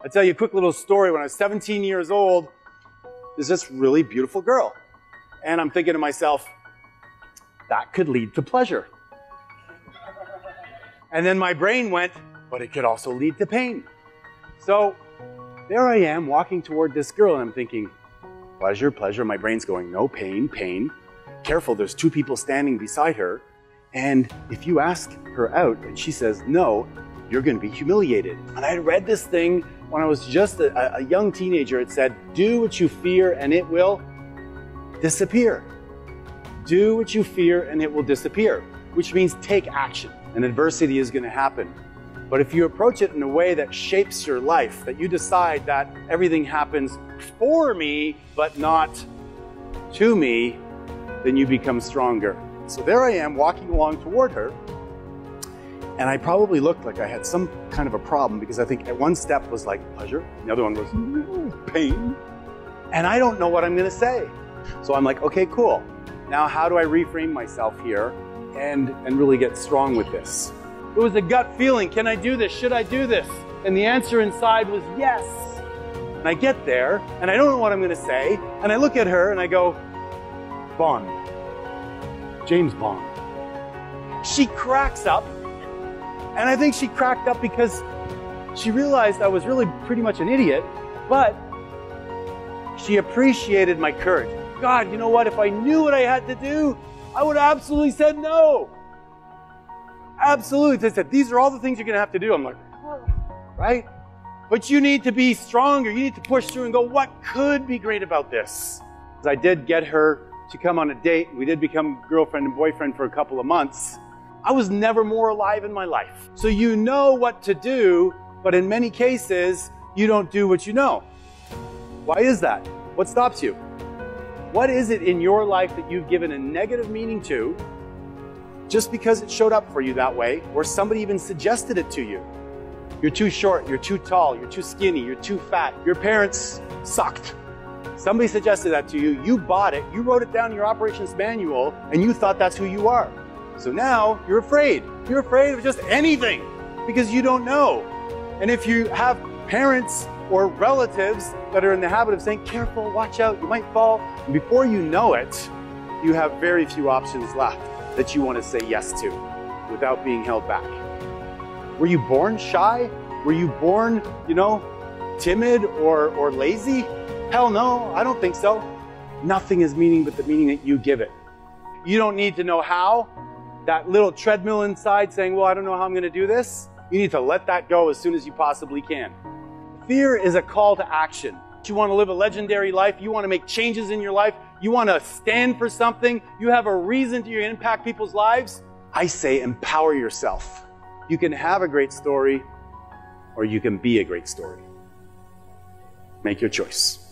I'll tell you a quick little story. When I was 17 years old, there's this really beautiful girl. And I'm thinking to myself, that could lead to pleasure. And then my brain went, but it could also lead to pain. So there I am walking toward this girl and I'm thinking, pleasure, pleasure. My brain's going, no, pain, pain. Careful, there's two people standing beside her. And if you ask her out and she says no, you're going to be humiliated. And I had read this thing when I was just a young teenager. It said, do what you fear and it will disappear. Do what you fear and it will disappear, which means take action. And adversity is going to happen. But if you approach it in a way that shapes your life, that you decide that everything happens for me, but not to me, then you become stronger. So there I am walking along toward her. And I probably looked like I had some kind of a problem because I think at one step was like pleasure. The other one was pain. And I don't know what I'm going to say. So I'm like, okay, cool. Now how do I reframe myself here and really get strong with this? It was a gut feeling. Can I do this? Should I do this? And the answer inside was yes. And I get there and I don't know what I'm going to say. And I look at her and I go, Bond. James Bond. She cracks up. And I think she cracked up because she realized I was really pretty much an idiot, but she appreciated my courage. God, you know what? If I knew what I had to do, I would have absolutely said no. Absolutely. They said, these are all the things you're going to have to do. I'm like, oh, right? But you need to be stronger. You need to push through and go, what could be great about this? I did get her to come on a date. We did become girlfriend and boyfriend for a couple of months. I was never more alive in my life. So you know what to do, but in many cases, you don't do what you know. Why is that? What stops you? What is it in your life that you've given a negative meaning to just because it showed up for you that way, or somebody even suggested it to you? You're too short, you're too tall, you're too skinny, you're too fat, your parents sucked. Somebody suggested that to you, you bought it, you wrote it down in your operations manual, and you thought that's who you are. So now you're afraid. You're afraid of just anything because you don't know. And if you have parents or relatives that are in the habit of saying, careful, watch out, you might fall, and before you know it, you have very few options left that you want to say yes to without being held back. Were you born shy? Were you born, timid or lazy? Hell no, I don't think so. Nothing is meaning but the meaning that you give it. You don't need to know how. That little treadmill inside saying, well, I don't know how I'm going to do this. You need to let that go as soon as you possibly can. Fear is a call to action. You want to live a legendary life. You want to make changes in your life. You want to stand for something. You have a reason to impact people's lives. I say empower yourself. You can have a great story or you can be a great story. Make your choice.